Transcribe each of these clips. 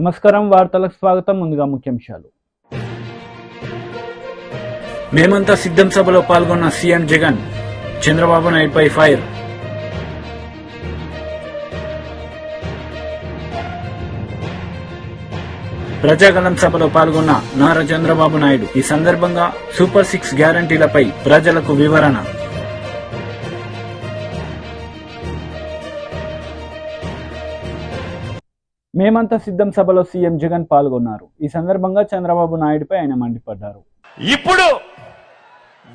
నమస్కారం వార్తలకు స్వాగతం. ముందుగా ముఖ్యాంశాలు. మేమంతా సిద్ధం సభలో పాల్గొన్న సీఎం జగన్, చంద్రబాబు నాయుడుపై ఫైర్. ప్రజాగలం సభలో పాల్గొన్న నారా చంద్రబాబు నాయుడు. ఈ సందర్భంగా సూపర్ 6 గ్యారంటీలపై ప్రజలకు వివరణ. మేమంతా సిద్ధం సభలో సీఎం జగన్ పాల్గొన్నారు. ఈ సందర్భంగా చంద్రబాబు నాయుడుపై ఆయన మండిపడ్డారు. ఇప్పుడు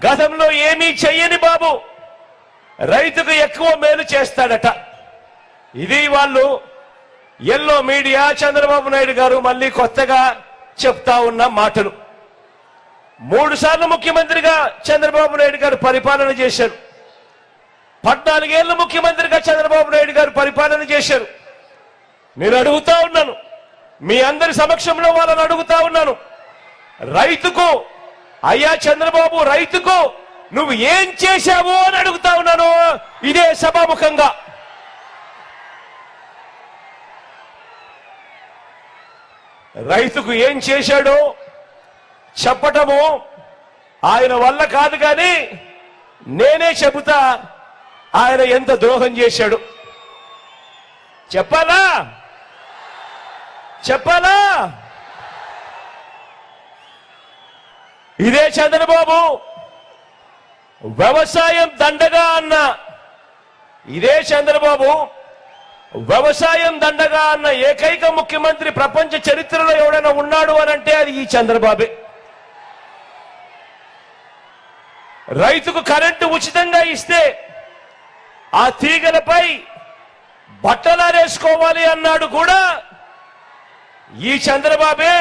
గతంలో ఏమీ చెయ్యని బాబు రైతుకు ఎక్కువ మేలు చేస్తాడట. ఇది వాళ్ళు ఎల్లో మీడియా చంద్రబాబు నాయుడు గారు మళ్ళీ కొత్తగా చెప్తా ఉన్న మాటలు. 3 సార్లు ముఖ్యమంత్రిగా చంద్రబాబు నాయుడు గారు పరిపాలన చేశారు. 14 ఏళ్లు ముఖ్యమంత్రిగా చంద్రబాబు నాయుడు గారు పరిపాలన చేశారు. నేను అడుగుతా ఉన్నాను, మీ అందరి సమక్షంలో వాళ్ళని అడుగుతా ఉన్నాను, రైతుకు అయ్యా చంద్రబాబు, రైతుకు నువ్వు ఏం చేశావు అని అడుగుతా ఉన్నాను ఇదే సభాముఖంగా. రైతుకు ఏం చేశాడో చెప్పటము ఆయన వల్ల కాదు, కానీ నేనే చెబుతా ఆయన ఎంత ద్రోహం చేశాడు. చెప్పాలా? ఇదే చంద్రబాబు వ్యవసాయం దండగా అన్న, ఇదే చంద్రబాబు వ్యవసాయం దండగా అన్న ఏకైక ముఖ్యమంత్రి ప్రపంచ చరిత్రలో ఎవడైనా ఉన్నాడు అనంటే అది ఈ చంద్రబాబే. రైతుకు కరెంటు ఉచితంగా ఇస్తే ఆ తీగలపై బట్టలారేసుకోవాలి అన్నాడు కూడా ఈ చంద్రబాబే.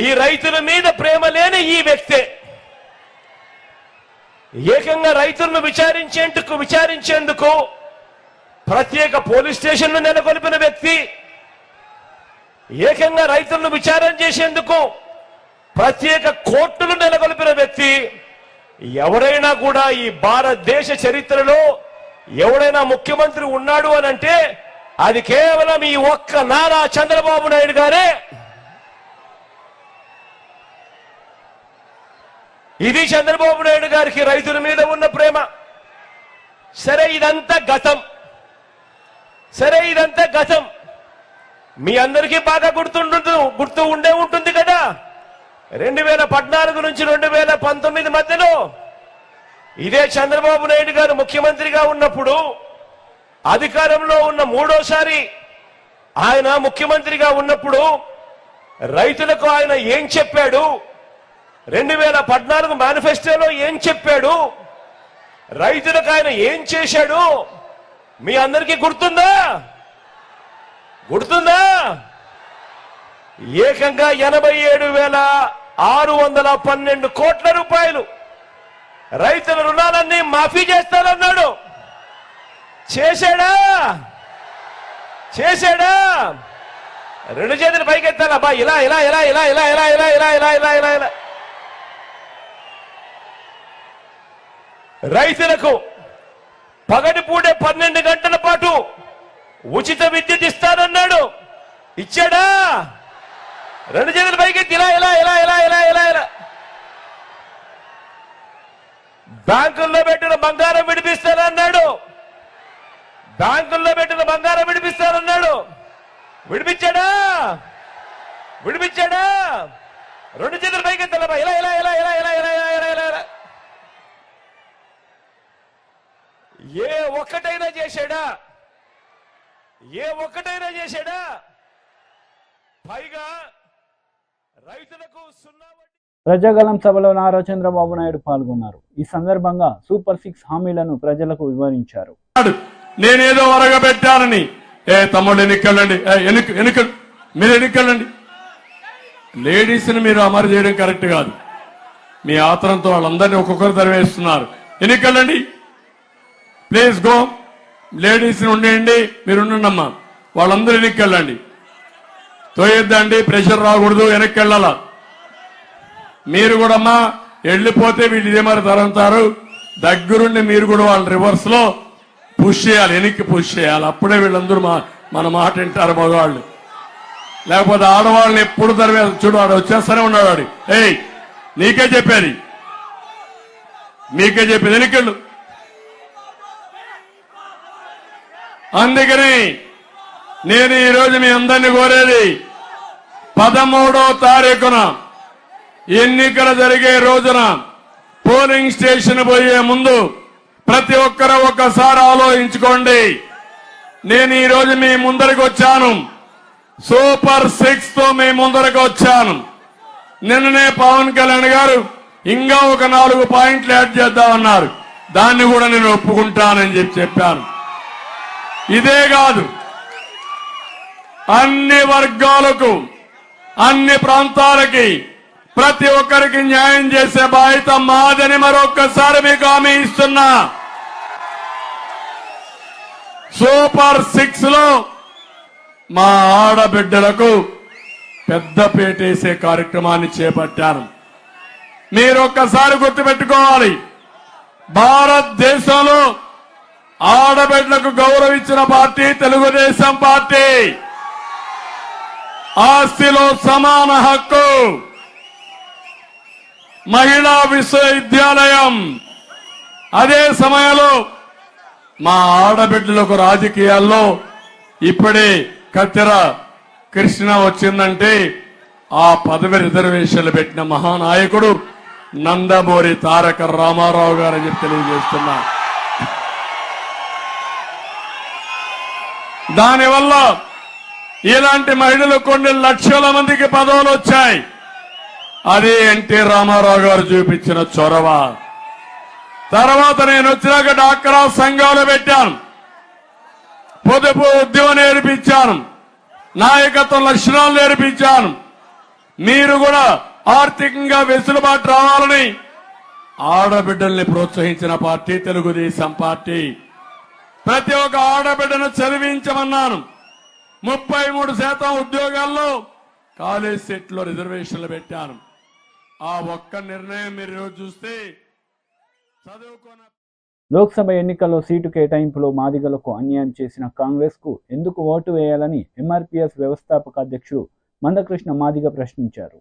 ఈ రైతుల మీద ప్రేమ లేని ఈ వ్యక్తే ఏకంగా రైతులను విచారించేందుకు ప్రత్యేక పోలీస్ స్టేషన్ను నెలకొల్పిన వ్యక్తి, ఏకంగా రైతులను విచారణ చేసేందుకు ప్రత్యేక కోర్టులు నెలకొల్పిన వ్యక్తి. ఎవరైనా కూడా ఈ భారతదేశ చరిత్రలో ఎవడైనా ముఖ్యమంత్రి ఉన్నాడు అనంటే అది కేవలం ఈ ఒక్క నారా చంద్రబాబు నాయుడు గారే. ఇది చంద్రబాబు నాయుడు గారికి రైతుల మీద ఉన్న ప్రేమ. సరే ఇదంతా గతం. మీ అందరికీ బాగా గుర్తు ఉండే ఉంటుంది కదా. 2014 నుంచి 2019 మధ్యలో ఇదే చంద్రబాబు నాయుడు గారు ముఖ్యమంత్రిగా ఉన్నప్పుడు, అధికారంలో ఉన్న 3వసారి ఆయన ముఖ్యమంత్రిగా ఉన్నప్పుడు రైతులకు ఆయన ఏం చెప్పాడు, 2014 మేనిఫెస్టోలో ఏం చెప్పాడు, రైతులకు ఆయన ఏం చేశాడు మీ అందరికీ గుర్తుందా? ఏకంగా 87,612 కోట్ల రూపాయలు రైతుల రుణాలన్నీ మాఫీ చేస్తానన్నాడు. చేశాడా? 2 చేతులు పైకెత్తాలబ్బా. ఇలా రైతులకు పగటిపూటే 12 గంటల పాటు ఉచిత విద్యుత్ ఇస్తానన్నాడు. ఇచ్చాడా? 2 చేతులు పైకెత్తి ఇలా. బ్యాంకుల్లో పెట్టిన బంగారం విడిపిస్తానన్నాడు. విడిపించాడా? 2 చేతులు పైకెత్తాలబ్బా. ఇలా ఏ ఒక్కటైనా చేశాడా? పైగా రైతులకు 0 ప్రజాగలం సభలో నారా చంద్రబాబు నాయుడు పాల్గొన్నారు. ఈ సందర్భంగా సూపర్ 6 హామీలను ప్రజలకు వివరించారు. నేనేదో వరగబెట్టానని, తమ్ముడు ఎన్నికలండి, మీరు ఎన్నికలండి. లేడీస్ ని మీరు అమలు చేయడం కరెక్ట్ కాదు. మీ ఆత్రంతో వాళ్ళందరినీ ఒక్కొక్కరు తరివేస్తున్నారు. ఎన్నికలండి, ప్లీజ్ గో. లేడీస్ ని ఉండేయండి, మీరు ఉండండమ్మా. వాళ్ళందరూ ఎన్నికలండి. తోయొద్దండి, ప్రెషర్ రాకూడదు, వెనక్కి వెళ్ళాలా. మీరు కూడా అమ్మా వెళ్ళిపోతే వీళ్ళు ఇదే మరి తరంతారు. దగ్గరుండి మీరు కూడా వాళ్ళ రివర్స్ లో పుష్ చేయాలి, వెనక్కి పుష్ చేయాలి. అప్పుడే వీళ్ళందరూ మన మాట వింటారు మగవాళ్ళు. లేకపోతే ఆడవాళ్ళని ఎప్పుడు తరివేది. చూడు వాడు వచ్చేస్తూనే ఉన్నాడు. వాడు ఏయ్ నీకే చెప్పేది, మీకే చెప్పేది ఎన్నికలు. అందుకని నేను ఈరోజు మీ అందరినీ కోరేది 13వ తారీఖున ఎన్నికలు జరిగే రోజున పోలింగ్ స్టేషన్ పోయే ముందు ప్రతి ఒక్కరూ ఒక్కసారి ఆలోచించుకోండి. నేను ఈరోజు మీ ముందరికి వచ్చాను, సూపర్ 6 తో మీ ముందరికి వచ్చాను. నిన్ననే పవన్ కళ్యాణ్ గారు ఇంకా ఒక 4 పాయింట్లు యాడ్ చేద్దామన్నారు. దాన్ని కూడా నేను ఒప్పుకుంటానని చెప్పాను. ఇదే కాదు, అన్ని వర్గాలకు అన్ని ప్రాంతాలకి ప్రతి ఒక్కరికి న్యాయం చేసే బాధ్యత మాదని మరొక్కసారి మీకు హామీ ఇస్తున్నా. సూపర్ 6 లో మా ఆడబిడ్డలకు పెద్ద పేటేసే కార్యక్రమాన్ని చేపట్టాను. మీరు ఒక్కసారి గుర్తుపెట్టుకోవాలి, భారతదేశంలో ఆడబిడ్డలకు గౌరవం ఇచ్చిన పార్టీ తెలుగుదేశం పార్టీ. ఆస్తిలో సమాన హక్కు, మహిళా విశ్వవిద్యాలయం. అదే సమయంలో మా ఆడబిడ్డలకు రాజకీయాల్లో ఇప్పుడే కత్తెర కృష్ణ వచ్చిందంటే ఆ పదవి రిజర్వేషన్లు పెట్టిన మహానాయకుడు నందమూరి తారక రామారావు గారని చెప్పి తెలియజేస్తున్నా. దానివల్ల ఇలాంటి మహిళలు కొన్ని లక్షల మందికి పదవులు వచ్చాయి. అదే ఎన్టీ రామారావు గారు చూపించిన చొరవ. తర్వాత నేను వచ్చినాక డాక్రా సంఘాలు పెట్టాను, పొదుపు ఉద్యమం నేర్పించాను, నాయకత్వ లక్షణాలు నేర్పించాను. మీరు కూడా ఆర్థికంగా వెసులుబాటు రావాలని ఆడబిడ్డల్ని ప్రోత్సహించిన పార్టీ తెలుగుదేశం పార్టీ. ప్రతి ఒక్క ఆడబిడ్డను చదివించమన్నాను. 33% ఉద్యోగాల్లో కాలేజ్ సెట్లో రిజర్వేషన్లు పెట్టాను. ఆ ఒక్క నిర్ణయం మీరు ఈరోజు చూస్తే చదువుకున్న. లోక్సభ ఎన్నికల్లో సీటు కేటాయింపులో మాదిగలకు అన్యాయం చేసిన కాంగ్రెస్కు ఎందుకు ఓటు వేయాలని ఎంఆర్పీఎస్ వ్యవస్థాపక అధ్యక్షుడు మందకృష్ణ మాదిగ ప్రశ్నించారు.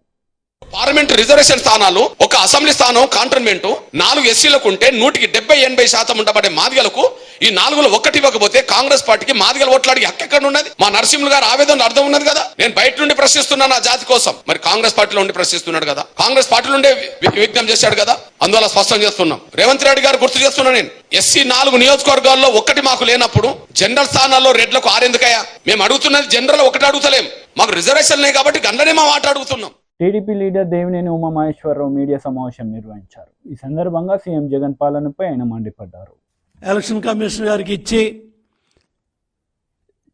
పార్లమెంట్ రిజర్వేషన్ స్థానాలు, ఒక అసెంబ్లీ స్థానం కాంటోన్మెంట్ 4 ఎస్సీలకు ఉంటే 100-80% ఉండబడే మాదిగలకు ఈ 4లో ఒకటి ఇవ్వకపోతే కాంగ్రెస్ పార్టీకి మాదిగల ఓట్లాడికి హక్కు ఎక్కడ ఉన్నది? మా నరసింహులు గారు ఆవేదన అర్థం ఉన్నది కదా. నేను బయట నుండి ప్రశ్నిస్తున్నా నా జాతి కోసం, మరి కాంగ్రెస్ పార్టీలో ఉండి ప్రశ్నిస్తున్నాడు కదా, కాంగ్రెస్ పార్టీలో ఉండే విజ్ఞప్తి చేశాడు కదా. అందువల్ల స్పష్టం చేస్తున్నాం. రేవంత్ రెడ్డి గారు గుర్తు చేస్తున్నా, నేను ఎస్సీ 4 నియోజకవర్గాల్లో ఒకటి మాకు లేనప్పుడు జనరల్ స్థానాల్లో రెడ్లకు 6 ఎందుకయ్యా? మేము అడుగుతున్నది జనరల్ ఒకటి అడుగుతలేం, మాకు రిజర్వేషన్ లేదు కాబట్టి గంటనే మా మాట అడుగుతున్నాం. టీడీపీ లీడర్ దేవినేని ఉమామహేశ్వరరావు మీడియా సమావేశం నిర్వహించారు. ఈ సందర్భంగా సీఎం జగన్ పాలనపై ఆయన మండిపడ్డారు. ఎలక్షన్ కమిషనర్ గారికి ఇచ్చి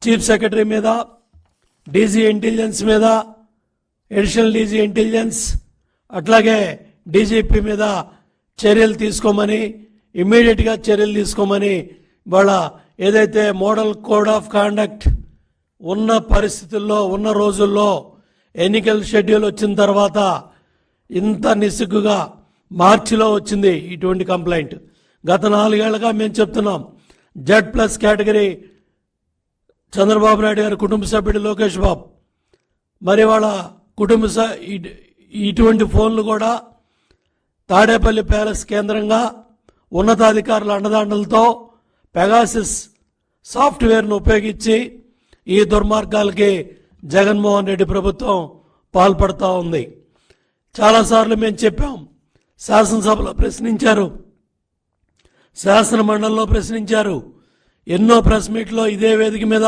చీఫ్ సెక్రటరీ మీద, డీజీ ఇంటెలిజెన్స్ మీద, అడిషనల్ డీజీ ఇంటెలిజెన్స్ అట్లాగే డీజీపీ మీద చర్యలు తీసుకోమని, ఇమ్మీడియట్గా చర్యలు తీసుకోమని వాళ్ళ ఏదైతే మోడల్ కోడ్ ఆఫ్ కాండక్ట్ ఉన్న పరిస్థితుల్లో ఉన్న రోజుల్లో ఎన్నికల షెడ్యూల్ వచ్చిన తర్వాత ఇంత నిస్సిగ్గుగా మార్చిలో వచ్చింది ఇటువంటి కంప్లైంట్. గత 4 ఏళ్లుగా మేము చెప్తున్నాం, Z+ కేటగిరీ చంద్రబాబు నాయుడు గారి కుటుంబ సభ్యుడు లోకేష్ బాబు, మరి వాళ్ళ ఇటువంటి ఫోన్లు కూడా తాడేపల్లి ప్యాలెస్ కేంద్రంగా ఉన్నతాధికారుల అండదండలతో పెగాసిస్ సాఫ్ట్వేర్ను ఉపయోగించి ఈ దుర్మార్గాలకి జగన్మోహన్ రెడ్డి ప్రభుత్వం పాల్పడుతూ ఉంది. చాలాసార్లు మేము చెప్పాం, శాసనసభలో ప్రశ్నించారు, శాసన మండలిలో ప్రశ్నించారు, ఎన్నో ప్రెస్ మీట్లో ఇదే వేదిక మీద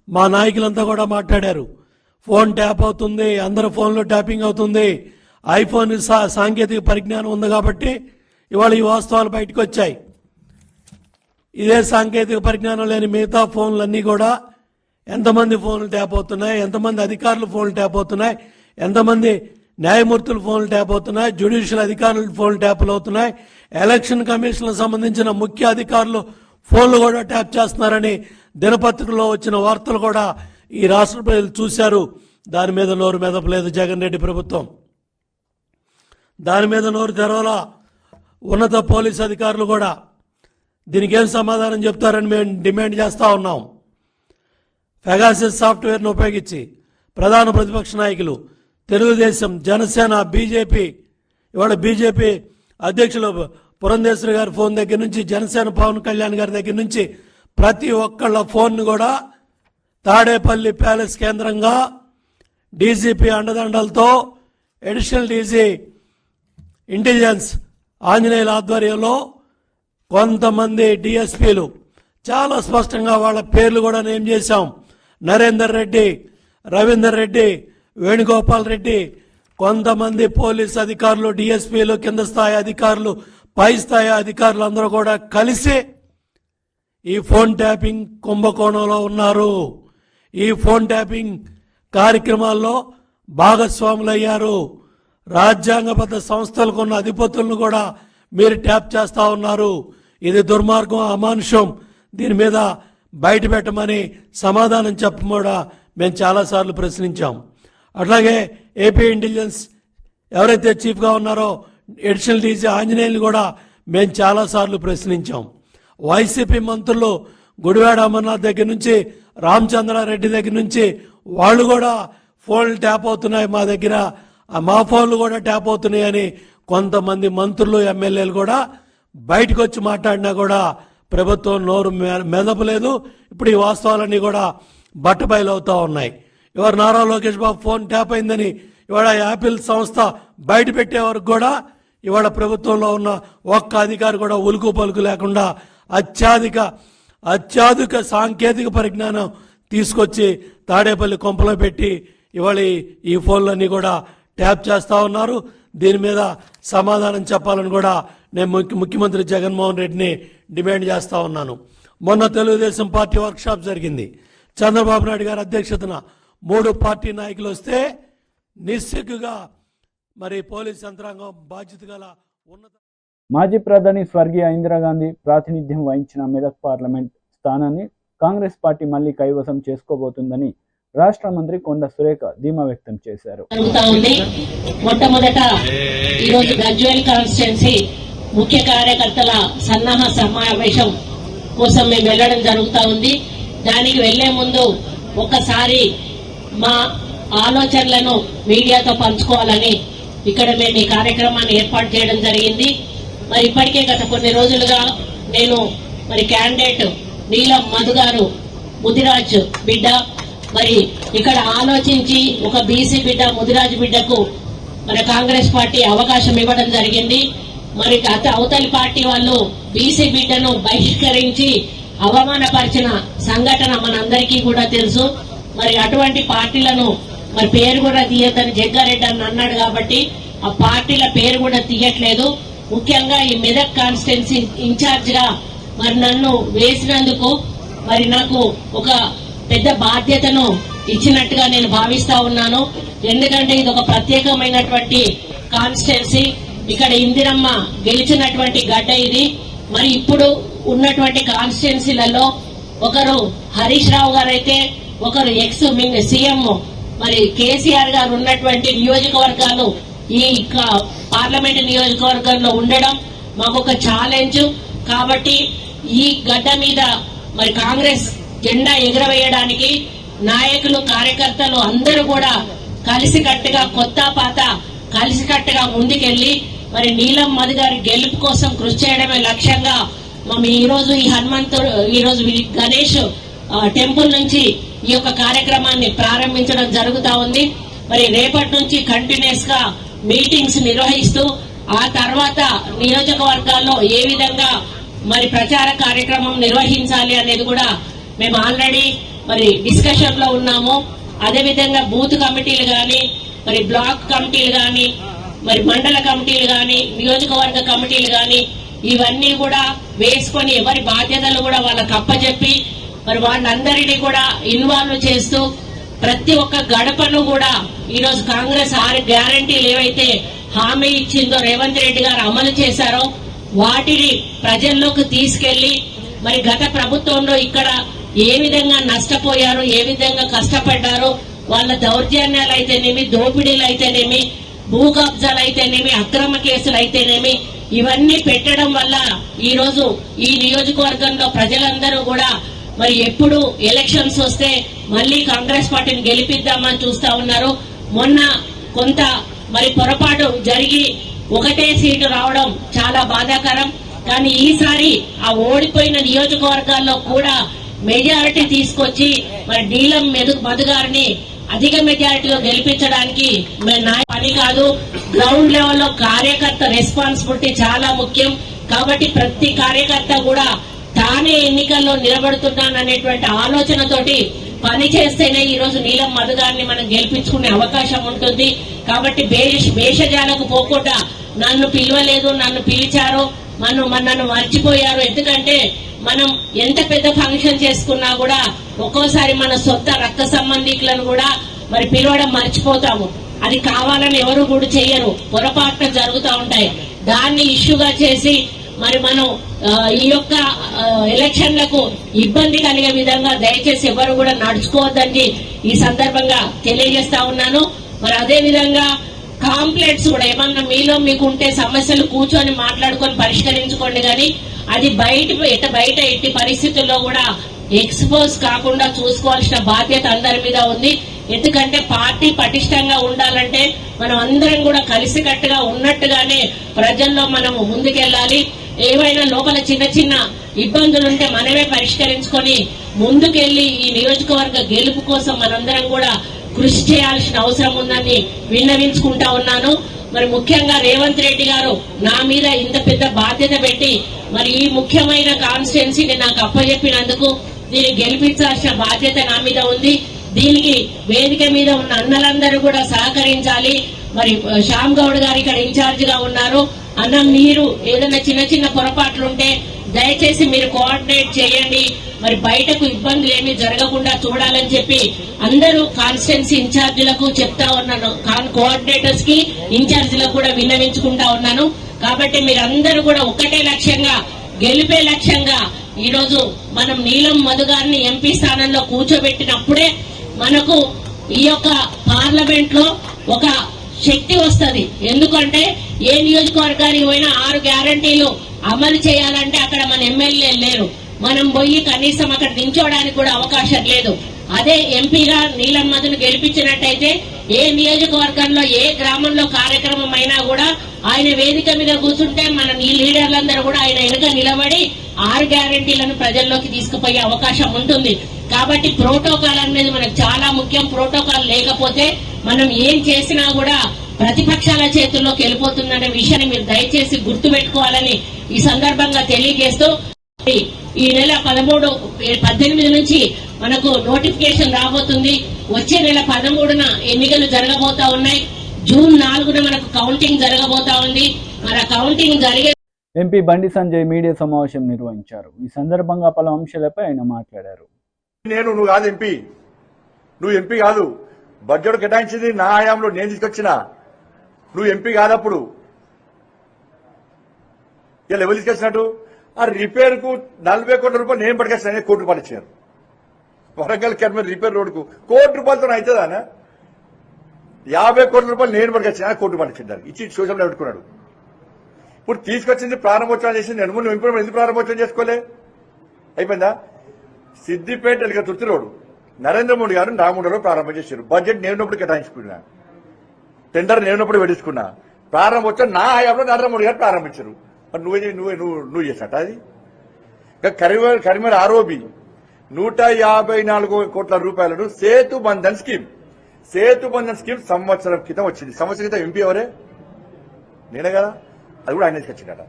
మా నాయకులంతా కూడా మాట్లాడారు. ఫోన్ ట్యాప్ అవుతుంది, అందరి ఫోన్లో ట్యాపింగ్ అవుతుంది, ఐఫోన్ సాంకేతిక పరిజ్ఞానం ఉంది కాబట్టి ఇవాళ ఈ వాస్తవాలు బయటకు వచ్చాయి. ఇదే సాంకేతిక పరిజ్ఞానం లేని మిగతా ఫోన్లన్నీ కూడా ఎంతమంది ఫోన్లు ట్యాప్ అవుతున్నాయి, ఎంతమంది అధికారులు ఫోన్లు ట్యాప్ అవుతున్నాయి, ఎంతమంది న్యాయమూర్తులు ఫోన్లు ట్యాప్ అవుతున్నాయి, జ్యుడిషియల్ అధికారులు ఫోన్లు ట్యాప్లు అవుతున్నాయి, ఎలక్షన్ కమిషన్లకు సంబంధించిన ముఖ్య అధికారులు ఫోన్లు కూడా ట్యాప్ చేస్తున్నారని దినపత్రికలో వచ్చిన వార్తలు కూడా ఈ రాష్ట్ర ప్రజలు చూశారు. దాని మీద నోరు మెదపలేదు జగన్ రెడ్డి ప్రభుత్వం. దాని మీద నోరు తెరవలా. ఉన్నత పోలీస్ అధికారులు కూడా దీనికి ఏం సమాధానం చెప్తారని మేము డిమాండ్ చేస్తూ ఉన్నాం. పెగాసిస్ సాఫ్ట్వేర్ను ఉపయోగించి ప్రధాన ప్రతిపక్ష నాయకులు తెలుగుదేశం, జనసేన, బీజేపీ, ఇవాళ బీజేపీ అధ్యక్షులు పురంధేశ్వరి గారి ఫోన్ దగ్గర నుంచి, జనసేన పవన్ కళ్యాణ్ గారి దగ్గర నుంచి ప్రతి ఒక్కళ్ళ ఫోన్ కూడా తాడేపల్లి ప్యాలెస్ కేంద్రంగా డీజీపీ అండదండలతో అడిషనల్ డీజీ ఇంటెలిజెన్స్ ఆంజనేయుల ఆధ్వర్యంలో కొంతమంది డిఎస్పీలు చాలా స్పష్టంగా వాళ్ళ పేర్లు కూడా నేమ్ చేశాం. నరేందర్ రెడ్డి, రవీందర్ రెడ్డి, వేణుగోపాల్ రెడ్డి, కొంతమంది పోలీస్ అధికారులు, డిఎస్పీలు, కింద స్థాయి అధికారులు, పై స్థాయి అధికారులు అందరూ కూడా కలిసి ఈ ఫోన్ ట్యాపింగ్ కుంభకోణంలో ఉన్నారు. ఈ ఫోన్ ట్యాపింగ్ కార్యక్రమాల్లో భాగస్వాములయ్యారు. రాజ్యాంగబద్ధ సంస్థలకు ఉన్న అధిపతులను కూడా మీరు ట్యాప్ చేస్తా ఉన్నారు. ఇది దుర్మార్గం, అమానుషం. దీని మీద బయట పెట్టమని సమాధానం చెప్పడం కూడా మేము చాలాసార్లు ప్రశ్నించాం. అట్లాగే ఏపీ ఇంటెలిజెన్స్ ఎవరైతే చీఫ్గా ఉన్నారో అడిషనల్ డీజీ ఆంజనేయులు కూడా మేము చాలాసార్లు ప్రశ్నించాం. వైసీపీ మంత్రులు గుడివాడ అమర్నాథ్ దగ్గర నుంచి, రామచంద్రారెడ్డి దగ్గర నుంచి వాళ్ళు కూడా ఫోన్లు ట్యాప్ అవుతున్నాయి మా దగ్గర, మా ఫోన్లు కూడా ట్యాప్ అవుతున్నాయని కొంతమంది మంత్రులు, ఎమ్మెల్యేలు కూడా బయటకు వచ్చి మాట్లాడినా కూడా ప్రభుత్వం నోరు మెదపలేదు. ఇప్పుడు ఈ వాస్తవాలన్నీ కూడా బట్టబయలవుతా ఉన్నాయి. ఇవాళ నారా లోకేష్ బాబు ఫోన్ ట్యాప్ అయిందని ఇవాళ యాపిల్ సంస్థ బయట పెట్టే వరకు కూడా ఇవాళ ప్రభుత్వంలో ఉన్న ఒక్క అధికారి కూడా ఉలుకు పలుకు లేకుండా అత్యాధునిక సాంకేతిక పరిజ్ఞానం తీసుకొచ్చి తాడేపల్లి కొంపలో పెట్టి ఇవాళ ఈ ఫోన్లన్నీ కూడా ట్యాప్ చేస్తా ఉన్నారు. దీని మీద సమాధానం చెప్పాలని కూడా నేను ముఖ్యమంత్రి జగన్మోహన్ రెడ్డిని డిమాండ్ చేస్తా ఉన్నాను. మొన్న తెలుగుదేశం పార్టీ వర్క్షాప్ జరిగింది. చంద్రబాబు నాయుడు గారి అధ్యక్షతన 3 పార్టీ నాయకులు వస్తే నిస్సిగ్గుగా మరి పోలీస్ యంత్రాంగం బాధ్యత గల ఉన్నత మాజీ ప్రధాని స్వర్గీయ ఇందిరాగాంధీ ప్రాతినిధ్యం వహించిన మెదక్ పార్లమెంట్ స్థానాన్ని కాంగ్రెస్ పార్టీ మళ్లీ కైవసం చేసుకోబోతుందని రాష్ట్ర మంత్రి కొండ సురేఖ ధీమా వ్యక్తం చేశారు. మొట్టమొదట ఈరోజు గజ్వేల్ కాన్స్టిట్యున్సీ ముఖ్య కార్యకర్తల సన్నాహ సమావేశం కోసం మేము వెళ్లడం జరుగుతూ ఉంది. దానికి వెళ్లే ముందు ఒకసారి మా ఆలోచనలను మీడియాతో పంచుకోవాలని ఇక్కడ మేము ఈ కార్యక్రమాన్ని ఏర్పాటు చేయడం జరిగింది. మరి ఇప్పటికే గత కొన్ని రోజులుగా నేను మరి క్యాండిడేట్ నీలం మధు గారు ముదిరాజ్ బిడ్డ మరి ఇక్కడ ఆలోచించి ఒక బీసీ బిడ్డ ముదిరాజ్ బిడ్డకు మన కాంగ్రెస్ పార్టీ అవకాశం ఇవ్వడం జరిగింది. మరి అవతలి పార్టీ వాళ్ళు బీసీ బిడ్డను బహిష్కరించి అవమానపరిచిన సంఘటన మనందరికీ కూడా తెలుసు. మరి అటువంటి పార్టీలను మరి పేరు కూడా తీయద్దని జగ్గారెడ్డి అని అన్నాడు కాబట్టి ఆ పార్టీల పేరు కూడా తీయట్లేదు. ముఖ్యంగా ఈ మెదక్ కాన్స్టిట్యున్సీ ఇన్ఛార్జ్ గా మరి నన్ను వేసినందుకు మరి నాకు ఒక పెద్ద బాధ్యతను ఇచ్చినట్టుగా నేను భావిస్తా ఉన్నాను. ఎందుకంటే ఇది ఒక ప్రత్యేకమైనటువంటి కాన్స్టిట్యున్సీ. ఇక్కడ ఇందిరమ్మ గెలిచినటువంటి గడ్డ ఇది. మరి ఇప్పుడు ఉన్నటువంటి కాన్స్టిట్యున్సీలలో ఒకరు హరీష్ రావు గారు అయితే, ఒకరు ఎక్స్ సీఎం మరి కేసీఆర్ గారు ఉన్నటువంటి నియోజకవర్గాలు ఈ పార్లమెంట్ నియోజకవర్గంలో ఉండడం మాకు ఒక ఛాలెంజ్. కాబట్టి ఈ గడ్డ మీద మరి కాంగ్రెస్ జెండా ఎగురవేయడానికి నాయకులు, కార్యకర్తలు అందరూ కూడా కలిసికట్టుగా, కొత్త పాత కలిసికట్టుగా ముందుకెళ్లి మరి నీలం మధు గారి గెలుపు కోసం కృషి చేయడమే లక్ష్యంగా మేము ఈ రోజు గణేష్ టెంపుల్ నుంచి ఈ యొక్క కార్యక్రమాన్ని ప్రారంభించడం జరుగుతా ఉంది. మరి రేపటి నుంచి కంటిన్యూస్ గా మీటింగ్స్ నిర్వహిస్తూ ఆ తర్వాత నియోజకవర్గాల్లో ఏ విధంగా మరి ప్రచార కార్యక్రమం నిర్వహించాలి అనేది కూడా మేము ఆల్రెడీ మరి డిస్కషన్ లో ఉన్నాము. అదేవిధంగా బూత్ కమిటీలు గాని, మరి బ్లాక్ కమిటీలు గాని, మరి మండల కమిటీలు గాని, నియోజకవర్గ కమిటీలు గాని ఇవన్నీ కూడా వేసుకొని ఎవరి బాధ్యతలు కూడా వాళ్ళకి అప్పచెప్పి మరి వాళ్ళందరినీ కూడా ఇన్వాల్వ్ చేస్తూ ప్రతి ఒక్క గడపను కూడా ఈరోజు కాంగ్రెస్ 6 గ్యారంటీలు ఏవైతే హామీ ఇచ్చిందో రేవంత్ రెడ్డి గారు అమలు చేశారో వాటిని ప్రజల్లోకి తీసుకెళ్లి మరి గత ప్రభుత్వంలో ఇక్కడ ఏ విధంగా నష్టపోయారు, ఏ విధంగా కష్టపడ్డారు, వాళ్ళ దౌర్జన్యాలు అయితేనేమి, దోపిడీలు అయితేనేమి, భూ కబ్జాలు అయితేనేమి, అక్రమ కేసులు అయితేనేమి ఇవన్నీ పెట్టడం వల్ల ఈ రోజు ఈ నియోజకవర్గంలో ప్రజలందరూ కూడా మరి ఎప్పుడు ఎలక్షన్స్ వస్తే మళ్ళీ కాంగ్రెస్ పార్టీని గెలిపిద్దామని చూస్తా ఉన్నారు. మొన్న కొంత మరి పొరపాటు జరిగి ఒకటే సీటు రావడం చాలా బాధాకరం. కానీ ఈసారి ఆ ఓడిపోయిన నియోజకవర్గాల్లో కూడా మెజారిటీ తీసుకొచ్చి మరి నీలం మధు గారిని అధిక మెజారిటీలో గెలిపించడానికి పని కాదు. గ్రౌండ్ లెవెల్లో కార్యకర్త రెస్పాన్సిబిలిటీ చాలా ముఖ్యం. కాబట్టి ప్రతి కార్యకర్త కూడా తానే ఎన్నికల్లో నిలబడుతున్నాననేటువంటి ఆలోచనతోటి పని చేస్తేనే ఈ రోజు నీలం మధు గారిని మనం గెలిపించుకునే అవకాశం ఉంటుంది. కాబట్టి భేషజాలకు పోకుండా నన్ను పిలవలేదు, నన్ను పిలిచారు, నన్ను మర్చిపోయారు. ఎందుకంటే మనం ఎంత పెద్ద ఫంక్షన్ చేసుకున్నా కూడా ఒక్కోసారి మన సొంత రక్త సంబంధికులను కూడా మరి పిలవడం మర్చిపోతాము. అది కావాలని ఎవరు కూడా చెయ్యరు, పొరపాట్లు జరుగుతూ ఉంటాయి. దాన్ని ఇష్యూగా చేసి మరి మనం ఈ యొక్క ఎలక్షన్లకు ఇబ్బంది కలిగే విధంగా దయచేసి ఎవరు కూడా నడుచుకోవద్దని ఈ సందర్భంగా తెలియజేస్తా ఉన్నాను. మరి అదే విధంగా కాంప్లైంట్స్ కూడా ఏమన్నా మీలో మీకు ఉంటే సమస్యలు కూర్చొని మాట్లాడుకొని పరిష్కరించుకోండి. కానీ అది బయట ఎట్టి పరిస్థితుల్లో కూడా ఎక్స్పోజ్ కాకుండా చూసుకోవాల్సిన బాధ్యత అందరి మీద ఉంది. ఎందుకంటే పార్టీ పటిష్టంగా ఉండాలంటే మనం అందరం కూడా కలిసికట్టుగా ఉన్నట్టుగానే ప్రజల్లో మనము ముందుకెళ్లాలి. ఏవైనా లోపల చిన్న చిన్న ఇబ్బందులుంటే మనమే పరిష్కరించుకొని ముందుకెళ్లి ఈ నియోజకవర్గ గెలుపు కోసం మనందరం కూడా కృషి చేయాల్సిన అవసరం ఉందని విన్నవించుకుంటా ఉన్నాను. మరి ముఖ్యంగా రేవంత్ రెడ్డి గారు నా మీద ఇంత పెద్ద బాధ్యత పెట్టి మరి ఈ ముఖ్యమైన కాన్స్టిట్యున్సీని నాకు అప్పచెప్పినందుకు దీన్ని గెలిపించాల్సిన బాధ్యత నా మీద ఉంది. దీనికి వేదిక మీద ఉన్న అన్నలందరూ కూడా సహకరించాలి. మరి శ్యామ్ గౌడ్ గారు ఇక్కడ ఇన్ఛార్జ్ గా ఉన్నారు. అన్న మీరు ఏదైనా చిన్న చిన్న పొరపాట్లుంటే దయచేసి మీరు కోఆర్డినేట్ చేయండి. మరి బయటకు ఇబ్బందులు ఏమీ జరగకుండా చూడాలని చెప్పి అందరూ కాన్స్టిట్యున్సీ ఇన్ఛార్జీలకు చెప్తా ఉన్నాను. కోఆర్డినేటర్స్ కి ఇన్ఛార్జీలకు కూడా విన్నవించుకుంటా ఉన్నాను. కాబట్టి మీరందరూ కూడా ఒక్కటే లక్ష్యంగా, గెలిపే లక్ష్యంగా ఈ రోజు మనం నీలం మధు గారిని ఎంపీ స్థానంలో కూర్చోబెట్టినప్పుడే మనకు ఈ యొక్క పార్లమెంట్ లో ఒక శక్తి వస్తుంది. ఎందుకంటే ఏ నియోజకవర్గానికి పోయినా 6 గ్యారంటీలు అమలు చేయాలంటే అక్కడ మన ఎమ్మెల్యే లేరు. మనం పోయి కనీసం అక్కడ నించోడానికి కూడా అవకాశం లేదు. అదే ఎంపీగా నీలం మధును గెలిపించినట్టయితే ఏ నియోజకవర్గంలో ఏ గ్రామంలో కార్యక్రమం అయినా కూడా ఆయన వేదిక మీద కూర్చుంటే మన లీడర్లందరూ కూడా ఆయన వెనుక నిలబడి 6 గ్యారంటీలను ప్రజల్లోకి తీసుకుపోయే అవకాశం ఉంటుంది. కాబట్టి ప్రోటోకాల్ అనేది మనకు చాలా ముఖ్యం. ప్రోటోకాల్ లేకపోతే మనం ఏం చేసినా కూడా ప్రతిపక్షాల చేతుల్లోకి వెళ్ళిపోతుందనే విషయాన్ని మీరు దయచేసి గుర్తు పెట్టుకోవాలని ఈ సందర్భంగా తెలియజేస్తూ ఈ నెల 18 నుంచి మనకు నోటిఫికేషన్ రాబోతుంది. వచ్చే నెల 13న ఎన్నికలు జరగబోతా ఉన్నాయి. జూన్ 4న మనకు కౌంటింగ్ జరగబోతా ఉంది. మరి ఆ కౌంటింగ్ జరిగే ఎంపీ బండి సంజయ్ మీడియా సమావేశం నిర్వహించారు. ఈ సందర్భంగా పలు అంశాలపై ఆయన మాట్లాడారు. నువ్వు కాదు ఎంపీ, నువ్వు ఎంపీ కాదు. బడ్జెట్ కేటాయించింది నా హయాంలో నేను తీసుకొచ్చిన. నువ్వు ఎంపీ కాదప్పుడు. ఇలా ఎవరు తీసుకొచ్చినట్టు? ఆ రిపేర్ కు 40 కోట్ల రూపాయలు నేను పట్టుకొచ్చిన, 1 కోటి రూపాయలు ఇచ్చారు. వరంగల్ కెర్మల్ రిపేర్ రోడ్కు 1 కోటి రూపాయలతో అవుతుందా? 50 కోట్ల రూపాయలు నేను పట్టుకొచ్చిన, 1 కోటి రూపాయలు ఇచ్చింది. దానికి ఇచ్చి సోషల్ పెట్టుకున్నాడు. ఇప్పుడు తీసుకొచ్చింది ప్రారంభోత్సవం చేసింది. నేను ఎందుకు ప్రారంభోత్సవం చేసుకోలే? అయిపోయిందా? సిద్దిపేట ఎలిక తుర్తి రోడ్డు నరేంద్ర మోడీ గారు రామూడలో ప్రారంభం చేశారు. బడ్జెట్ నేనున్నప్పుడు కేటాయించుకున్నా, టెండర్ నేనున్నప్పుడు పెట్టించుకున్నా. ప్రారంభోత్సవం నా హయాంలో నరేంద్ర మోడీ గారు ప్రారంభించారు. మరి నువ్వు చేసట అది. కరీంనగర్ ఆర్ఓబి 154 కోట్ల రూపాయలను సేతు బంధన్ స్కీమ్ సంవత్సరం క్రితం వచ్చింది. సంవత్సరం క్రితం ఎంపీ ఎవరే? నేనే కదా. అది కూడా ఆయన తీసుకొచ్చిందట.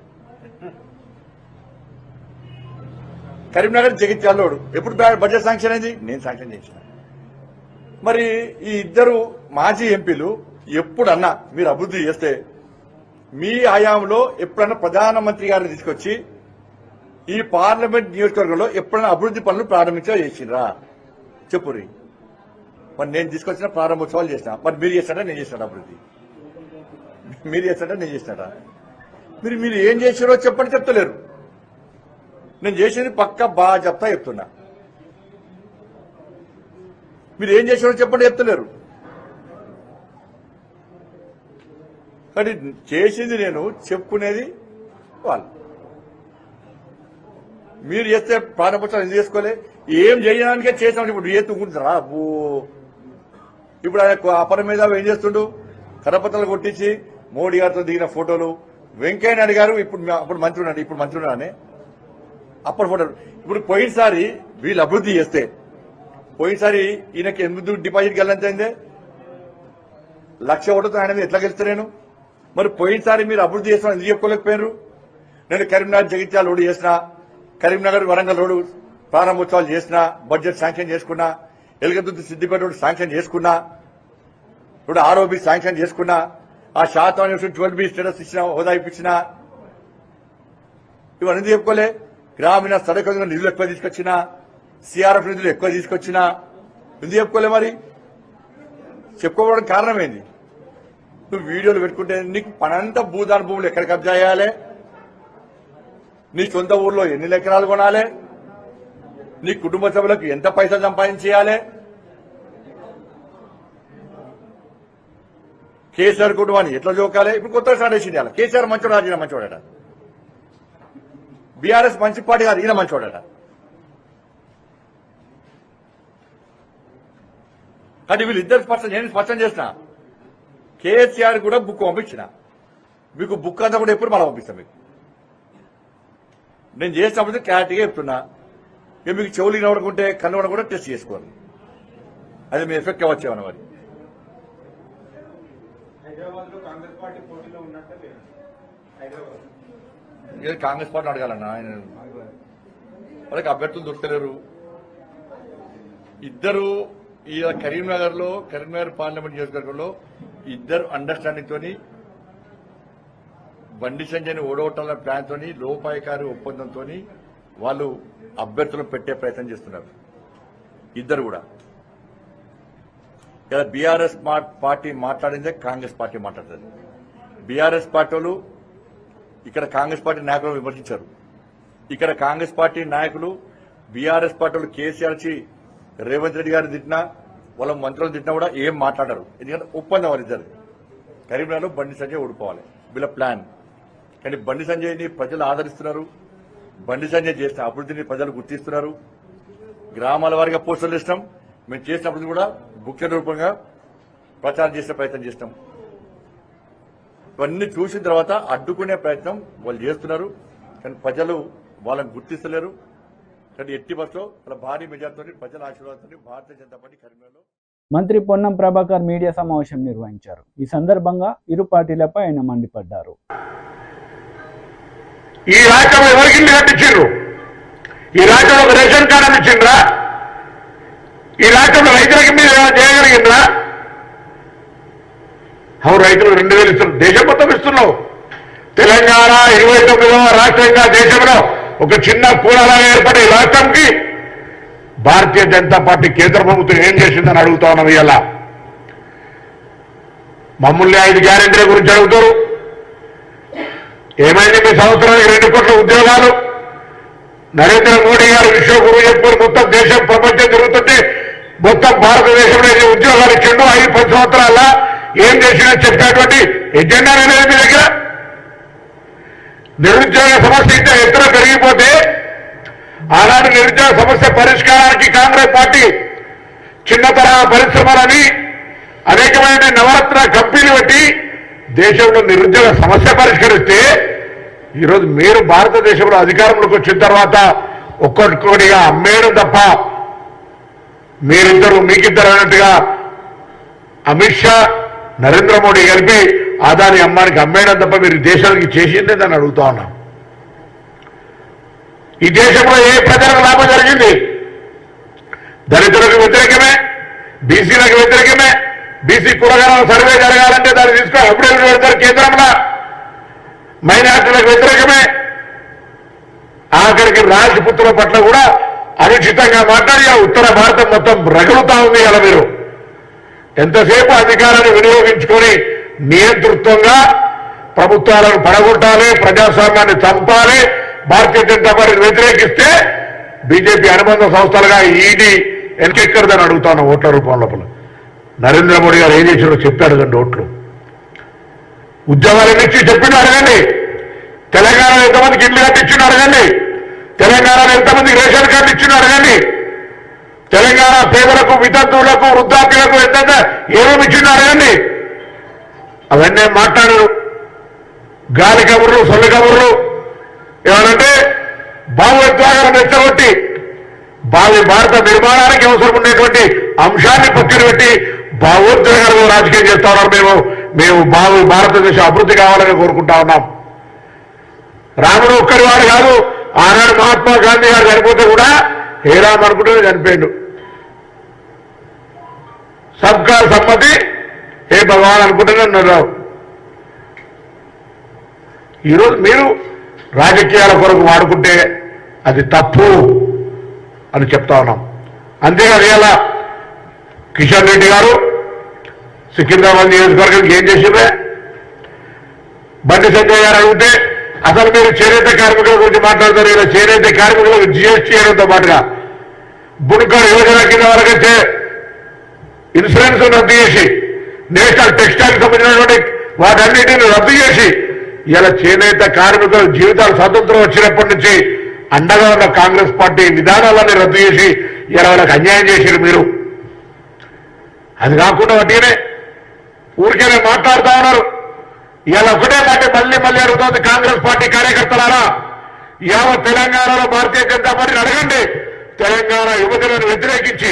కరీంనగర్ జగిత్యాలోడు ఎప్పుడు బడ్జెట్ శాంక్షన్ అయింది? నేను శాంక్షన్ చేసిన. మరి ఈ ఇద్దరు మాజీ ఎంపీలు ఎప్పుడన్నా మీరు అభివృద్ధి చేస్తే మీ హయాంలో ఎప్పుడన్నా ప్రధానమంత్రి గారిని తీసుకొచ్చి ఈ పార్లమెంట్ నియోజకవర్గంలో ఎప్పుడైనా అభివృద్ధి పనులు చేసిరా చెప్పురి. మరి నేను తీసుకొచ్చిన ప్రారంభోత్సవాలు చేసిన. మరి మీరు చేస్తాడా నేను చేస్తాడా అభివృద్ధి? మీరు చేస్తాడా నేను చేస్తాడా? మీరు ఏం చేసారో చెప్పండి, చెప్తలేరు. నేను చేసేది పక్క బాగా చెప్తున్నా. మీరు ఏం చేసారో చెప్పండి, చెప్తలేరు. కానీ చేసింది నేను, చెప్పుకునేది వాళ్ళు. మీరు చేస్తే ప్రాణపక్షాలు ఎందుకు చేసుకోలే? ఏం చేయడానికే చేసాం. ఇప్పుడు ఏ తుకుంటారా అబ్బో? ఇప్పుడు ఆయన అపర మీద ఏం చేస్తుండు? కరపత్రాలు కొట్టించి మోడీ గారితో దిగిన ఫోటోలు. వెంకయ్య నాయుడు గారు అప్పుడు మంత్రి ఉన్నాడు, ఇప్పుడు మంత్రి ఉన్నాడని అప్పటి ఫోటోలు. ఇప్పుడు పోయినసారి వీళ్ళు అభివృద్ధి చేస్తే పోయినసారి ఈయనకి ఎందుకు డిపాజిట్ గెలంతైందే? 1,00,000 ఓటుతో ఆయన ఎట్లా గెలుస్తా నేను? మరి పోయినసారి మీరు అభివృద్ధి చేస్తున్నా ఎందుకు చెప్పుకోలేకపోయారు? నేను కరీంనగర్ జగిత్యాల రోడ్డు చేసిన, కరీంనగర్ వరంగల్ రోడ్డు ప్రారంభోత్సవాలు చేసిన, బడ్జెట్ శాంక్షన్ చేసుకున్నా, ఎలుగదుర్తి సిద్దిపేట రోడ్డు శాంక్షన్ చేసుకున్నా, ఇప్పుడు ఆర్ఓబి శాంక్షన్ చేసుకున్నా, ఆ శాతం 12B స్టేటస్ ఇచ్చిన, హోదా ఇప్పించిన, ఇవన్నీ చెప్పుకోలే. గ్రామీణ సడక్ నిధులు ఎక్కువ తీసుకొచ్చినా, సిఆర్ఎఫ్ నిధులు ఎక్కువ తీసుకొచ్చినా ఎందుకు చెప్పుకోలే? మరి చెప్పుకోవడం కారణం ఏంది? నువ్వు వీడియోలు పెట్టుకుంటే నీకు పనంతా భూదాన భూములు ఎక్కడ కబ్జా చేయాలి? నీ సొంత ఊర్లో ఎన్ని ఎకరాలు కొనాలి? నీ కుటుంబ సభ్యులకు ఎంత పైసలు సంపాదించేయాలి? కేసీఆర్ కుటుంబాన్ని ఎట్లా జోకాలి? ఇప్పుడు కొత్త స్టార్ట్ చేయాలి. కేసీఆర్ మంచోడు, ఈయన మంచోడట. బీఆర్ఎస్ మంచి పార్టీ కాదు, ఈయన మంచోడట. కానీ వీళ్ళిద్దరు నేను స్పష్టం చేసిన. కేసీఆర్ కూడా బుక్ పంపించిన. మీకు బుక్ అంతా కూడా ఎప్పుడు మళ్ళీ పంపిస్తాం. మీకు నేను చేసినప్పుడు క్లారిటీగా చెప్తున్నా. మీకు చెవులు వినవడుకుంటే కన్ను కూడా టెస్ట్ చేసుకోవాలి. అది మీ ఎఫెక్ట్ అవ్వచ్చేమన్నా. మరి కాంగ్రెస్ పార్టీ అడగాలన్నా. ఆయన వాళ్ళకి అభ్యర్థులు దొరకలేరు. ఇద్దరు ఈ కరీంనగర్ పార్లమెంట్ నియోజకవర్గంలో ఇద్దరు అండర్స్టాండింగ్ తోని బండి సంజయ్ని ఓడగొట్టాలన్న ప్లాన్ తోని లోపాయకారి ఒప్పందంతో వాళ్ళు అభ్యర్థులను పెట్టే ప్రయత్నం చేస్తున్నారు. ఇద్దరు కూడా ఇలా బీఆర్ఎస్ పార్టీ మాట్లాడిందే కాంగ్రెస్ పార్టీ మాట్లాడుతుంది. బీఆర్ఎస్ పార్టీ వాళ్ళు ఇక్కడ కాంగ్రెస్ పార్టీ నాయకులను విమర్శించారు. ఇక్కడ కాంగ్రెస్ పార్టీ నాయకులు బీఆర్ఎస్ పార్టీ వాళ్ళు కేసీఆర్ రేవంత్ రెడ్డి గారిని తిట్టినా, వాళ్ళ మంత్రులను తిట్టినా కూడా ఏం మాట్లాడారు. ఎందుకంటే ఒప్పందం వారిద్దరు. కరీంనగర్లో బండి సంజయ్ ఓడిపోవాలి వీళ్ళ ప్లాన్. కానీ బండి సంజయ్ని ప్రజలు ఆదరిస్తున్నారు. బండి సంజయ్ చేసిన అభివృద్ధిని ప్రజలు గుర్తిస్తున్నారు. గ్రామాల వారిగా పోస్టర్లు ఇస్తాం. మేము చేసిన అభివృద్ధి కూడా బుక్లెట్ రూపంగా ప్రచారం చేసే ప్రయత్నం చేస్తాం. ఇవన్నీ చూసిన తర్వాత అడ్డుకునే ప్రయత్నం వాళ్ళు చేస్తున్నారు. కానీ ప్రజలు వాళ్ళని గుర్తిస్తలేరు. కానీ ఎట్టి బస్సులో వాళ్ళ భారీ మెజార్టీతో ప్రజల ఆశీర్వాదంతో భారతీయ జనతా పార్టీ కరీంనగర్లో. మంత్రి పొన్నం ప్రభాకర్ మీడియా సమావేశం నిర్వహించారు. ఈ సందర్భంగా ఇరు పార్టీలపై ఆయన మండిపడ్డారు. ఈ రాష్ట్రం ఎవరికి కట్టించారు? ఈ రాష్ట్రంలో ఒక రేషన్ కార్డు ఇచ్చిండ్రా? ఈ రాష్ట్రంలో రైతులకి మీరు చేయగలిగిందా? రైతులు 2,000 ఇస్తున్నారు. దేశం మొత్తం ఇస్తున్నావు. తెలంగాణ 29వ రాష్ట్రంగా దేశంలో ఒక చిన్న కూడలాగా ఏర్పడే రాష్ట్రంకి భారతీయ జనతా పార్టీ కేంద్ర ప్రభుత్వం ఏం చేసిందని అడుగుతా ఉన్నాం. ఇవాళ మమ్మల్ని 5 గ్యారెంటీల గురించి అడుగుతారు. ఏమైంది మీ సంవత్సరానికి 2 కోట్ల ఉద్యోగాలు? నరేంద్ర మోడీ గారు విశ్వగురు చెప్పుకొని మొత్తం దేశం ప్రపంచం తిరుగుతుంటే మొత్తం భారతదేశంలో ఉద్యోగాలు ఇచ్చిండు. 5-10 సంవత్సరాల ఏం చేసినా చెప్పేటువంటి ఎజెండా అనేది మీ దగ్గర. నిరుద్యోగ సమస్య ఇంత ఎత్తున పెరిగిపోతే ఆనాడు నిరుద్యోగ సమస్య పరిష్కారానికి కాంగ్రెస్ పార్టీ చిన్న తరహా పరిశ్రమలని అనేకమైన నవరత్న కంపెనీలు పెట్టి దేశంలో నిరుద్యోగ సమస్య పరిష్కరిస్తే ఈరోజు మీరు భారతదేశంలో అధికారంలోకి వచ్చిన తర్వాత ఒక్కొక్కటిగా అమ్మేయడం తప్ప మీకిద్దరు అన్నట్టుగా అమిత్ షా నరేంద్ర మోడీ కలిపి ఆదాని అమ్మానికి అమ్మేయడం తప్ప మీరు దేశానికి చేసిందేదని అడుగుతా ఉన్నాం. ఈ దేశంలో ఏ ప్రజలకు లాభం జరిగింది? దళితులకు వ్యతిరేకమే, బీసీలకు వ్యతిరేకమే. బీసీ కులగణన సర్వే జరగాలంటే దాన్ని తీసుకొని అప్పుడేమిటి పెడతారు కేంద్రంలో. మైనార్టీలకు వ్యతిరేకమే. ఆఖరికి రాజపుత్రుల పట్ల కూడా అనుచితంగా మాట్లాడి ఆ ఉత్తర భారతం మొత్తం రగులుతా ఉంది. అలా మీరు ఎంతసేపు అధికారాన్ని వినియోగించుకొని నియంతృత్వంగా ప్రభుత్వాలను పడగొట్టాలి, ప్రజాస్వామ్యాన్ని చంపాలి, భారతీయ జనతా పార్టీని వ్యతిరేకిస్తే బీజేపీ అనుబంధ సంస్థలుగా ఈడీ ఎన్కెక్కడదని అడుగుతాను. ఓట్ల రూపం లోపల నరేంద్ర మోడీ గారు ఏం చేశారో చెప్పి అడగండి. ఓట్లు ఉద్యోగాలు ఎన్నిచ్చి చెప్పిండు అడగండి. తెలంగాణలో ఎంతమందికి ఇల్లు కట్టించిండు అడగండి. తెలంగాణలో ఎంతమందికి రేషన్ కార్డు ఇచ్చినారు అడగండి. తెలంగాణ పేదలకు, వితంతువులకు, వృద్ధాప్యులకు ఎంత ఏమేమి ఇచ్చినా అడగండి. అవన్నీ మాట్లాడరు. గాలి కబుర్లు, సొల్లు కబుర్లు. ఏమనంటే భావోద్వేగాలను రెచ్చగొట్టి భావి భారత నిర్మాణానికి అవసరం ఉండేటువంటి అంశాన్ని పక్కన పెట్టి భావోద్వేగాలు రాజకీయం చేస్తా ఉన్నారు. మేము భారతదేశ అభివృద్ధి కావాలని కోరుకుంటా ఉన్నాం. రాముడు ఒక్కరి వాడు కాదు. ఆనాడు మహాత్మా గాంధీ గారు చనిపోతే కూడా హేరామ్ అనుకుంటే చనిపోయాడు. సబ్కా సమ్మతి హే భగవాన్ అనుకుంటూనే ఉన్నారు. ఈరోజు మీరు రాజకీయాల కొరకు వాడుకుంటే అది తప్పు అని చెప్తా ఉన్నాం. అంతేకాదు ఇలా కిషన్ రెడ్డి గారు సికింద్రాబాద్ నియోజకవర్గానికి ఏం చేసిందే, బండి సంజయ్ గారు అడిగితే అసలు మీరు చేనేత కార్మికుల గురించి మాట్లాడతారు. ఇలా చేనేత కార్మికులకు జిఎస్టీ చేయడంతో పాటుగా బుణకర్ యోజన కింద వరకు ఇన్సూరెన్స్ రద్దు చేసి, నేషనల్ టెక్స్టైల్ సంబంధించినటువంటి వాటన్నిటిని రద్దు చేసి ఇలా చేనేత కార్మికుల జీవితాలు స్వాతంత్రం వచ్చినప్పటి నుంచి అండగా ఉన్న కాంగ్రెస్ పార్టీ విధానాలన్నీ రద్దు చేసి ఇలా వాళ్ళకి అన్యాయం చేశారు మీరు. అది కాకుండా వాటినే ఊరికేనే మాట్లాడుతూ ఉన్నారు. ఇలా ఒకటే మాట మళ్ళీ మళ్ళీ అడుగుతోంది కాంగ్రెస్ పార్టీ కార్యకర్తలారా, యావత్ తెలంగాణలో భారతీయ జనతా పార్టీని అడగండి. తెలంగాణ యువకులను వ్యతిరేకించి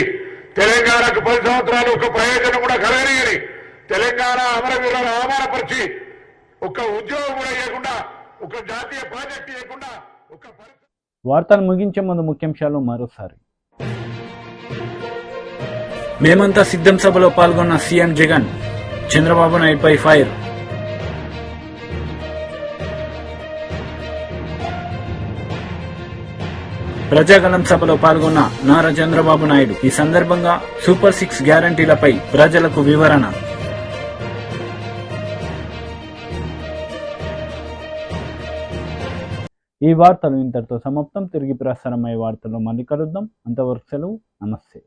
తెలంగాణకు 10 సంవత్సరాలు ఒక ప్రయోజనం కూడా కలగని తెలంగాణ అమరవీరులను అవమానపరిచి ఒక ఉద్యోగం కూడా ఇవ్వకుండా, ఒక జాతీయ ప్రాజెక్టు ఇవ్వకుండా, ఒక వార్తలు ముగించే ముందు ముఖ్యాంశాలు మరోసారి. మేమంతా సిద్ధం సభలో పాల్గొన్న సీఎం జగన్, చంద్రబాబు నాయుడుపై ఫైర్. ప్రజాగలం సభలో పాల్గొన్న నారా చంద్రబాబు నాయుడు. ఈ సందర్భంగా సూపర్ 6 గ్యారంటీలపై ప్రజలకు వివరణ. ఈ వార్తలు ఇంతటితో సమాప్తం. తిరిగి ప్రసారమయ్యే వార్తల్లో మళ్ళీ కలుద్దాం. అంతవరకు సెలవు. నమస్తే.